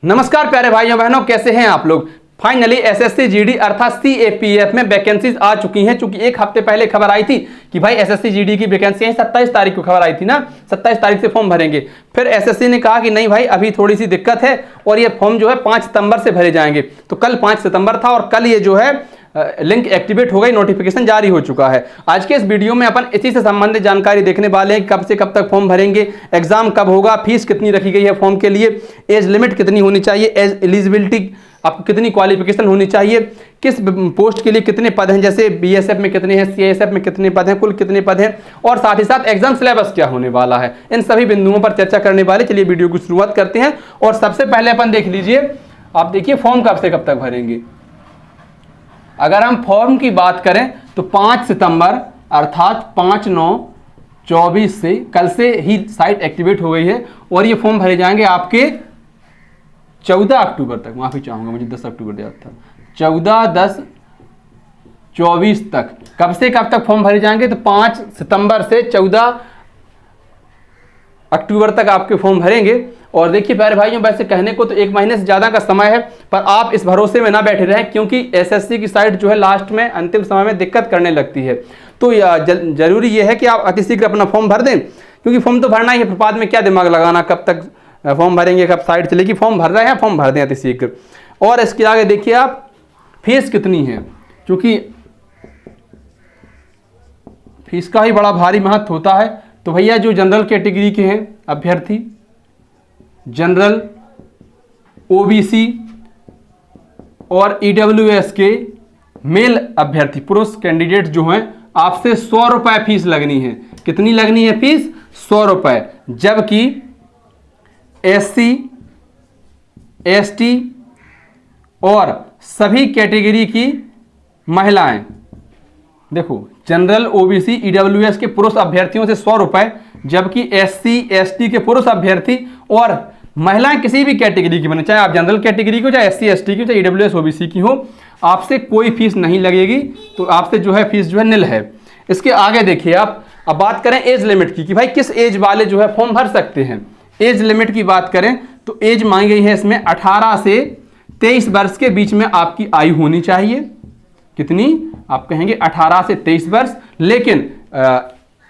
नमस्कार प्यारे भाइयों बहनों, कैसे हैं आप लोग। फाइनली एसएससी जीडी अर्थात सीएपीएफ में वैकेंसीज आ चुकी हैं। चूंकि एक हफ्ते पहले खबर आई थी कि भाई एसएससी जीडी की वैकेंसी है, 27 तारीख को खबर आई थी ना, 27 तारीख से फॉर्म भरेंगे। फिर एसएससी ने कहा कि नहीं भाई अभी थोड़ी सी दिक्कत है और ये फॉर्म जो है 5 सितंबर से भरे जाएंगे। तो कल 5 सितंबर था और कल ये जो है लिंक एक्टिवेट हो गई, नोटिफिकेशन जारी हो चुका है। आज के इस वीडियो में अपन इसी से संबंधित जानकारी देखने वाले हैं। कब से कब तक फॉर्म भरेंगे, एग्जाम कब होगा, फीस कितनी रखी गई है फॉर्म के लिए, एज लिमिट कितनी होनी चाहिए, एज एलिजिबिलिटी आपको कितनी क्वालिफिकेशन होनी चाहिए, किस पोस्ट के लिए कितने पद हैं, जैसे बीएसएफ में कितने हैं, सीआईएसएफ में कितने पद हैं, कुल कितने पद हैं, और साथ ही साथ एग्जाम सिलेबस क्या होने वाला है, इन सभी बिंदुओं पर चर्चा करने वाले। चलिए वीडियो की शुरुआत करते हैं। और सबसे पहले अपन देख लीजिए, आप देखिए फॉर्म कब से कब तक भरेंगे। अगर हम फॉर्म की बात करें तो 5 सितंबर अर्थात 5/9/24 से कल से ही साइट एक्टिवेट हो गई है और ये फॉर्म भरे जाएंगे आपके 14 अक्टूबर तक। माफी चाहूंगा, मुझे 10 अक्टूबर याद था। 14/10/24 तक। कब से कब तक फॉर्म भरे जाएंगे तो 5 सितंबर से 14 अक्टूबर तक आपके फॉर्म भरेंगे। और देखिए प्यारे भाइयों, वैसे कहने को तो 1 महीने से ज़्यादा का समय है, पर आप इस भरोसे में ना बैठे रहें क्योंकि एसएससी की साइट जो है लास्ट में अंतिम समय में दिक्कत करने लगती है। तो जरूरी ये है कि आप अतिशीघ्र अपना फॉर्म भर दें, क्योंकि फॉर्म तो भरना ही है, बाद में क्या दिमाग लगाना कब तक फॉर्म भरेंगे, कब साइट चलेगी। फॉर्म भर रहे हैं, फॉर्म भर दें अतिशीघ्र। और इसके आगे देखिए आप फीस कितनी है, क्योंकि फीस का ही बड़ा भारी महत्व होता है। तो भैया जो जनरल कैटेगरी के हैं अभ्यर्थी, जनरल, ओबीसी और ईडब्ल्यूएस के मेल अभ्यर्थी पुरुष कैंडिडेट जो हैं, आपसे 100 रुपये फीस लगनी है। कितनी लगनी है फीस? 100 रुपये। जबकि एससी, एसटी और सभी कैटेगरी की महिलाएं, देखो जनरल, ओबीसी, ईडब्ल्यूएस के पुरुष अभ्यर्थियों से 100 रुपये, जबकि एससी, एसटी के पुरुष अभ्यर्थी और महिलाएं किसी भी कैटेगरी की बने, चाहे आप जनरल कैटेगरी की हो, चाहे एससी, एसटी की हो, चाहे ईडब्ल्यूएस, ओबीसी की हो, आपसे कोई फीस नहीं लगेगी। तो आपसे जो है फीस जो है निल है। इसके आगे देखिए आप, अब बात करें एज लिमिट की कि भाई किस एज वाले जो है फॉर्म भर सकते हैं। एज लिमिट की बात करें तो एज मांगी गई है इसमें 18 से 23 वर्ष के बीच में आपकी आयु होनी चाहिए। कितनी? आप कहेंगे 18 से 23 वर्ष। लेकिन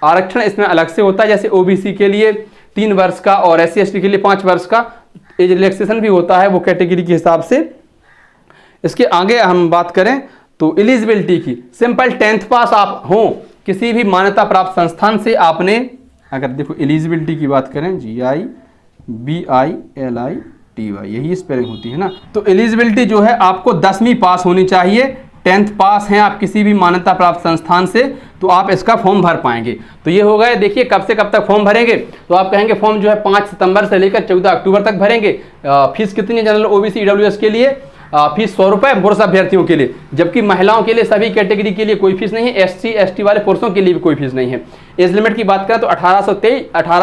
आरक्षण इसमें अलग से होता है, जैसे ओबीसी के लिए 3 वर्ष का और एससी एसटी के लिए 5 वर्ष का एज रिलैक्सेशन भी होता है वो कैटेगरी के हिसाब से। इसके आगे हम बात करें तो एलिजिबिलिटी की, सिंपल 10th पास आप हो किसी भी मान्यता प्राप्त संस्थान से, आपने अगर देखो एलिजिबिलिटी की बात करें GIBILITY, यही स्पेलिंग होती है ना। तो एलिजिबिलिटी जो है आपको 10वीं पास होनी चाहिए। 10th पास हैं आप किसी भी मान्यता प्राप्त संस्थान से तो आप इसका फॉर्म भर पाएंगे। तो ये हो गए। देखिए कब से कब तक फॉर्म भरेंगे तो आप कहेंगे फॉर्म जो है 5 सितंबर से लेकर 14 अक्टूबर तक भरेंगे। फीस कितनी है जनरल, ओबीसी, ईडब्ल्यूएस के लिए? फीस 100 रुपये पुरुष अभ्यर्थियों के लिए, जबकि महिलाओं के लिए सभी कैटेगरी के लिए कोई फीस नहीं है। एससी, एसटी वाले पुरुषों के लिए भी कोई फीस नहीं है। एज लिमिट की बात करें तो 18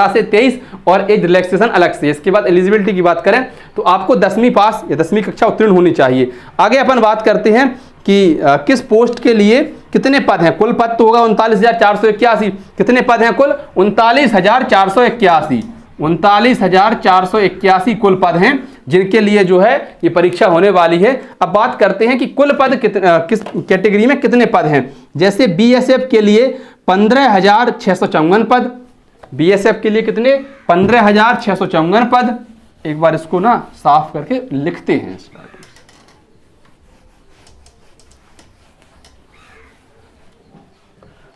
से 23 और एज रिलैक्सेशन अलग से। इसके बाद एलिजिबिलिटी की बात करें तो आपको 10वीं पास या 10वीं कक्षा उत्तीर्ण होनी चाहिए। आगे अपन बात करते हैं कि किस पोस्ट के लिए कितने पद हैं। कुल पद तो होगा 39,481। कितने पद हैं कुल? 39,481। 39,481 कुल पद हैं जिनके लिए जो है ये परीक्षा होने वाली है। अब बात करते हैं कि कुल पद किस कैटेगरी में कितने पद हैं। जैसे बीएसएफ के लिए 15,654 पद। बीएसएफ के लिए कितने? 15,654 पद। एक बार इसको ना साफ करके लिखते हैं।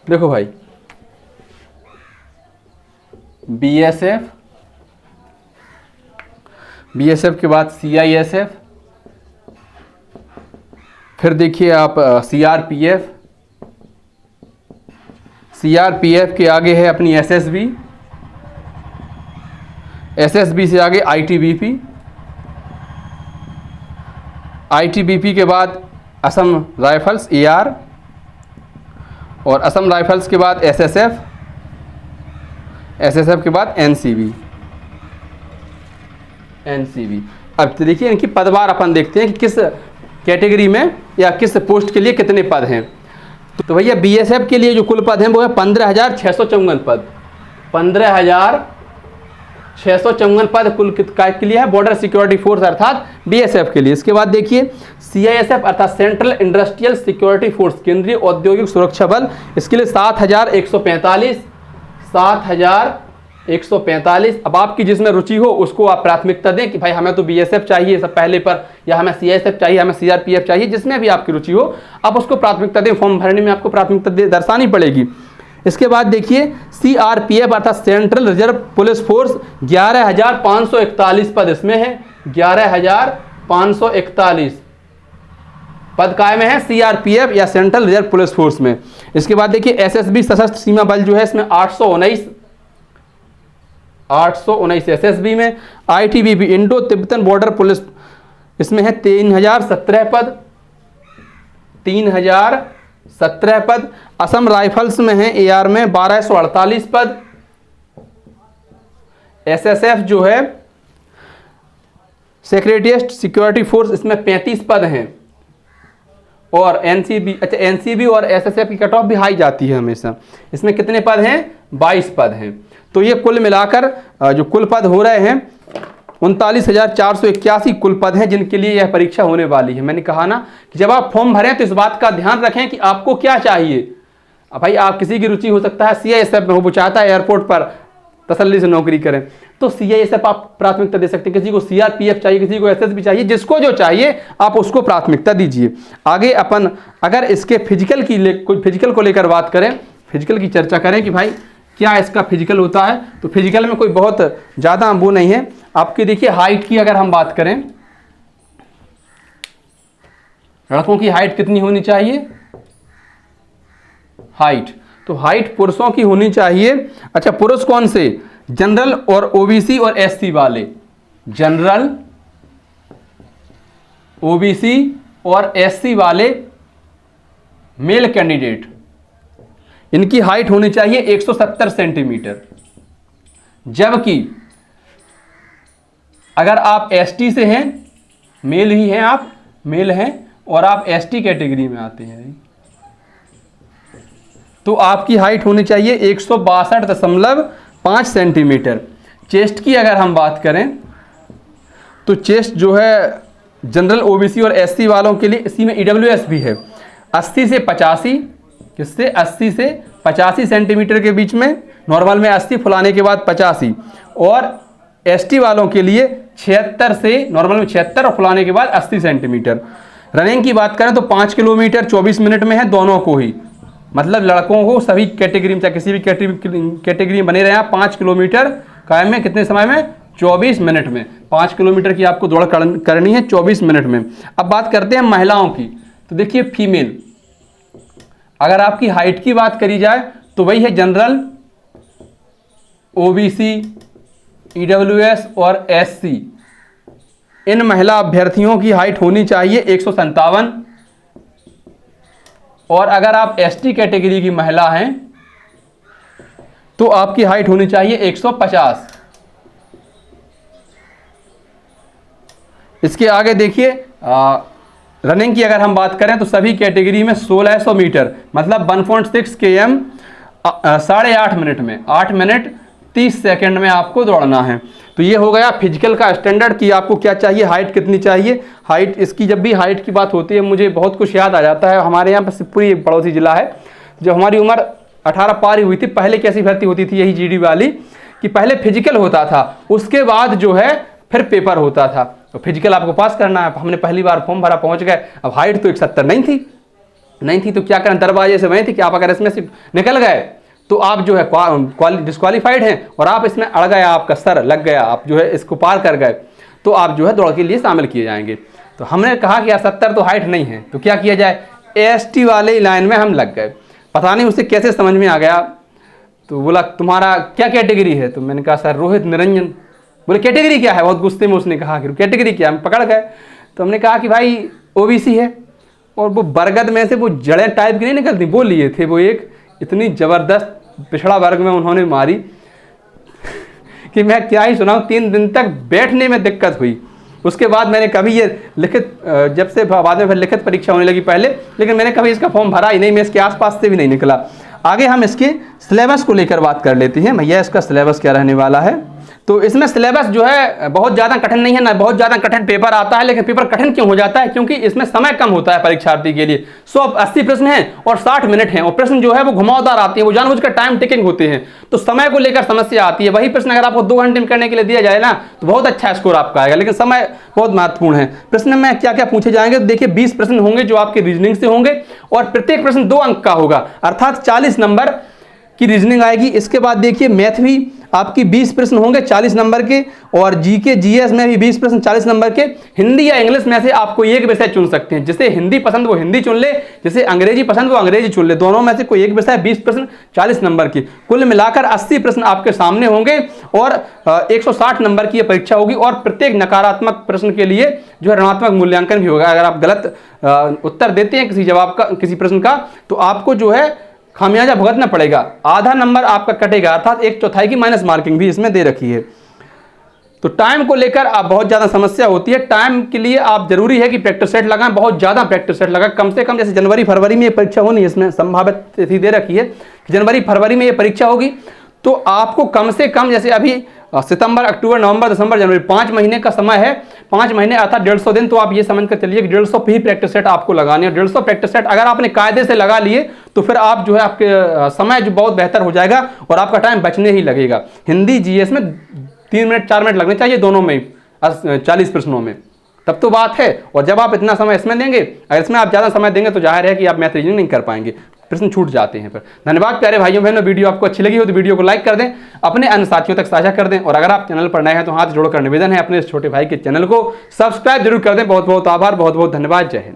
देखो भाई, बीएसएफ के बाद सीआईएसएफ, फिर देखिए आप सीआरपीएफ के आगे है अपनी एसएसबी, एसएसबी से आगे आईटीबीपी, आईटीबीपी के बाद असम राइफल्स एआर, और असम राइफल्स के बाद एसएसएफ, एसएसएफ के बाद एनसीबी। अब देखिए इनकी पदवार अपन देखते हैं कि किस कैटेगरी में या किस पोस्ट के लिए कितने पद हैं। तो भैया बीएसएफ के लिए जो कुल पद हैं वो है 15,654 पद। 15,654 654 पद कुल के लिए है, बॉर्डर सिक्योरिटी फोर्स अर्थात बीएसएफ के लिए। इसके बाद देखिए सीआईएसएफ अर्थात सेंट्रल इंडस्ट्रियल सिक्योरिटी फोर्स, केंद्रीय औद्योगिक सुरक्षा बल, इसके लिए 7,145। अब आपकी जिसमें रुचि हो उसको आप प्राथमिकता दें कि भाई हमें तो बीएसएफ चाहिए सब पहले पर, या हमें सीआईएसएफ चाहिए, हमें सीआरपीएफ चाहिए, जिसमें भी आपकी रुचि हो आप उसको प्राथमिकता दें। फॉर्म भरने में आपको प्राथमिकता दर्शानी पड़ेगी। इसके बाद देखिए सीआरपीएफ अर्थात सेंट्रल रिजर्व पुलिस फोर्स, 11,541 पद इसमें है, 11,541 पद कायम है सीआरपीएफ या सेंट्रल रिजर्व पुलिस फोर्स में। इसके बाद देखिए एसएसबी सशस्त्र सीमा बल जो है इसमें 819 एसएसबी में। ITBP Indo Tibetan border police, इसमें है 3017 पद, 3017 पद। असम राइफल्स में है एआर में 1248 पद। एसएसएफ जो है सेक्रेटरिएट सिक्योरिटी फोर्स, इसमें 35 पद हैं। और एनसीबी, अच्छा एनसीबी और एसएसएफ की कट ऑफ भी हाई जाती है हमेशा। इसमें कितने पद हैं? 22 पद हैं। तो ये कुल मिलाकर जो कुल पद हो रहे हैं 39,481 कुल पद हैं जिनके लिए यह परीक्षा होने वाली है। मैंने कहा ना कि जब आप फॉर्म भरें तो इस बात का ध्यान रखें कि आपको क्या चाहिए। अब भाई आप किसी की रुचि हो सकता है सीआईएसएफ में हो, वो चाहता है एयरपोर्ट पर तसल्ली से नौकरी करें, तो सीआईएसएफ आप प्राथमिकता दे सकते हैं। किसी को सीआरपीएफ चाहिए, किसी को एसएसबी चाहिए, जिसको जो चाहिए आप उसको प्राथमिकता दीजिए। आगे अपन अगर इसके फिजिकल को लेकर बात करें, फिजिकल की चर्चा करें कि भाई क्या इसका फिजिकल होता है, तो फिजिकल में कोई बहुत ज़्यादा वो नहीं है। आपकी देखिए हाइट की अगर हम बात करें, लड़कों की हाइट कितनी होनी चाहिए? हाइट, तो हाइट पुरुषों की होनी चाहिए। अच्छा पुरुष कौन से? जनरल और ओबीसी और एससी वाले, जनरल, ओबीसी और एससी वाले मेल कैंडिडेट, इनकी हाइट होनी चाहिए 170 सेंटीमीटर। जबकि अगर आप एसटी से हैं, मेल ही हैं, आप मेल हैं और आप एसटी कैटेगरी में आते हैं, तो आपकी हाइट होनी चाहिए 162.5 सेंटीमीटर। चेस्ट की अगर हम बात करें तो चेस्ट जो है जनरल, ओबीसी और एससी वालों के लिए इसी में ईडब्ल्यूएस भी है 80 से 85, किससे? 80 से 85 सेंटीमीटर के बीच में, नॉर्मल में 80, फुलाने के बाद 85। और एसटी वालों के लिए 76 से, नॉर्मल में 76 और फुलाने के बाद 80 सेंटीमीटर। रनिंग की बात करें तो 5 किलोमीटर 24 मिनट में है दोनों को ही, मतलब लड़कों को सभी कैटेगरी में, चाहे किसी भी कैटेगरी में बने रहे आप, 5 किलोमीटर कायम में कितने समय में? 24 मिनट में। 5 किलोमीटर की आपको दौड़ करनी है 24 मिनट में। अब बात करते हैं महिलाओं की, तो देखिए फीमेल, अगर आपकी हाइट की बात करी जाए तो वही है जनरल, ओबीसी, ईडब्ल्यूएस और एससी। इन महिला अभ्यर्थियों की हाइट होनी चाहिए 157। और अगर आप एसटी कैटेगरी की महिला हैं तो आपकी हाइट होनी चाहिए 150। इसके आगे देखिए रनिंग की अगर हम बात करें तो सभी कैटेगरी में 1600 मीटर, मतलब 1.6 km 8.5 मिनट में, 8 मिनट 30 सेकंड में आपको दौड़ना है। तो ये हो गया फिजिकल का स्टैंडर्ड कि आपको क्या चाहिए, हाइट कितनी चाहिए। हाइट, इसकी जब भी हाइट की बात होती है मुझे बहुत कुछ याद आ जाता है। हमारे यहाँ पर शिवपुरी एक पड़ोसी जिला है, जब हमारी उम्र 18 पार हुई थी, पहले कैसी भर्ती होती थी यही जीडी वाली, कि पहले फिजिकल होता था, उसके बाद जो है फिर पेपर होता था। तो फिजिकल आपको पास करना है। हमने पहली बार फॉर्म भरा, पहुंच गए। अब हाइट तो 170 नहीं थी तो क्या करें, दरवाजे से वहीं थी कि आप अगर इसमें से निकल गए तो आप जो है डिस्क्वालीफाइड हैं और आप इसमें अड़ गया, आपका सर लग गया, आप जो है इसको पार कर गए तो आप जो है दौड़ के लिए शामिल किए जाएंगे। तो हमने कहा कि यार 70 तो हाइट नहीं है, तो क्या किया जाए, एसटी वाले लाइन में हम लग गए। पता नहीं उसे कैसे समझ में आ गया, तो बोला तुम्हारा क्या कैटेगरी है? तो मैंने कहा सर रोहित निरंजन। बोले कैटेगरी क्या है? बहुत गुस्से में उसने कहा कि कैटेगरी क्या है? हम पकड़ गए। तो हमने कहा कि भाई ओबीसी है। और वो बरगद में से वो जड़ें टाइप की नहीं निकलती, वो लिए थे। वो एक इतनी ज़बरदस्त पिछड़ा वर्ग में उन्होंने मारी कि मैं क्या ही सुनाऊं। 3 दिन तक बैठने में दिक्कत हुई। उसके बाद मैंने कभी ये लिखित, जब से बाद में फिर लिखित परीक्षा होने लगी पहले, लेकिन मैंने कभी इसका फॉर्म भरा ही नहीं, मैं इसके आसपास से भी नहीं निकला। आगे हम इसके सिलेबस को लेकर बात कर लेते हैं। भैया इसका सिलेबस क्या रहने वाला है। तो इसमें सिलेबस जो है बहुत ज़्यादा कठिन नहीं है, ना बहुत ज़्यादा कठिन पेपर आता है। लेकिन पेपर कठिन क्यों हो जाता है? क्योंकि इसमें समय कम होता है परीक्षार्थी के लिए। 180 प्रश्न हैं और 60 मिनट हैं, और प्रश्न जो है वो घुमावदार आते हैं, वो जानबूझकर टाइम टेकिंग होते हैं, तो समय को लेकर समस्या आती है। वही प्रश्न अगर आपको 2 घंटे में करने के लिए दिया जाए ना, तो बहुत अच्छा स्कोर आपका आएगा, लेकिन समय बहुत महत्वपूर्ण है। प्रश्न में क्या क्या पूछे जाएंगे? तो देखिए 20 प्रश्न होंगे जो आपके रीजनिंग से होंगे, और प्रत्येक प्रश्न 2 अंक का होगा, अर्थात 40 नंबर की रीजनिंग आएगी। इसके बाद देखिए मैथ भी आपकी 20 प्रश्न होंगे 40 नंबर के, और जीके जीएस में भी 20 प्रश्न 40 नंबर के। हिंदी या इंग्लिश में से आपको एक विषय चुन सकते हैं, जिसे हिंदी पसंद वो हिंदी चुन ले, जिसे अंग्रेजी पसंद वो अंग्रेजी चुन ले, दोनों में से कोई एक विषय। 20 प्रश्न 40 नंबर की, कुल मिलाकर 80 प्रश्न आपके सामने होंगे, और 160 नंबर की यह परीक्षा होगी। और प्रत्येक नकारात्मक प्रश्न के लिए जो है ऋणात्मक मूल्यांकन भी होगा। अगर आप गलत उत्तर देते हैं किसी जवाब का, किसी प्रश्न का, तो आपको जो है खामियाजा भुगतना पड़ेगा, आधा नंबर आपका कटेगा, अर्थात 1/4 की माइनस मार्किंग भी इसमें दे रखी है। तो टाइम को लेकर आप बहुत ज़्यादा समस्या होती है। टाइम के लिए आप जरूरी है कि प्रैक्टिस सेट लगाएं, बहुत ज़्यादा प्रैक्टिस सेट लगाएं, कम से कम। जैसे जनवरी फरवरी में ये परीक्षा होनी है, इसमें संभावित तिथि दे रखी है कि जनवरी फरवरी में ये परीक्षा होगी, तो आपको कम से कम, जैसे अभी सितंबर अक्टूबर नवंबर दिसंबर जनवरी 5 महीने का समय है, 5 महीने अर्थात 150 दिन, तो आप ये समझ कर चलिए कि 150 पे ही प्रैक्टिस सेट आपको लगाने हैं। 150 प्रैक्टिस सेट अगर आपने कायदे से लगा लिए, तो फिर आप जो है आपके समय जो बहुत बेहतर हो जाएगा, और आपका टाइम बचने ही लगेगा। हिंदी जीएस में 3 मिनट 4 मिनट लगने चाहिए दोनों में, 40 प्रश्नों में, तब तो बात है। और जब आप इतना समय इसमें देंगे, अगर इसमें आप ज़्यादा समय देंगे, तो जाहिर है कि आप मैथ रीजनिंग नहीं कर पाएंगे, प्रश्न छूट जाते हैं फिर। धन्यवाद प्यारे भाइयों बहनों, वीडियो आपको अच्छी लगी हो तो वीडियो को लाइक कर दें, अपने अन्य साथियों तक साझा कर दें, और अगर आप चैनल पर नए हैं तो हाथ जोड़कर निवेदन है अपने इस छोटे भाई के चैनल को सब्सक्राइब जरूर कर दें। बहुत बहुत आभार, बहुत बहुत धन्यवाद, जय हिंद।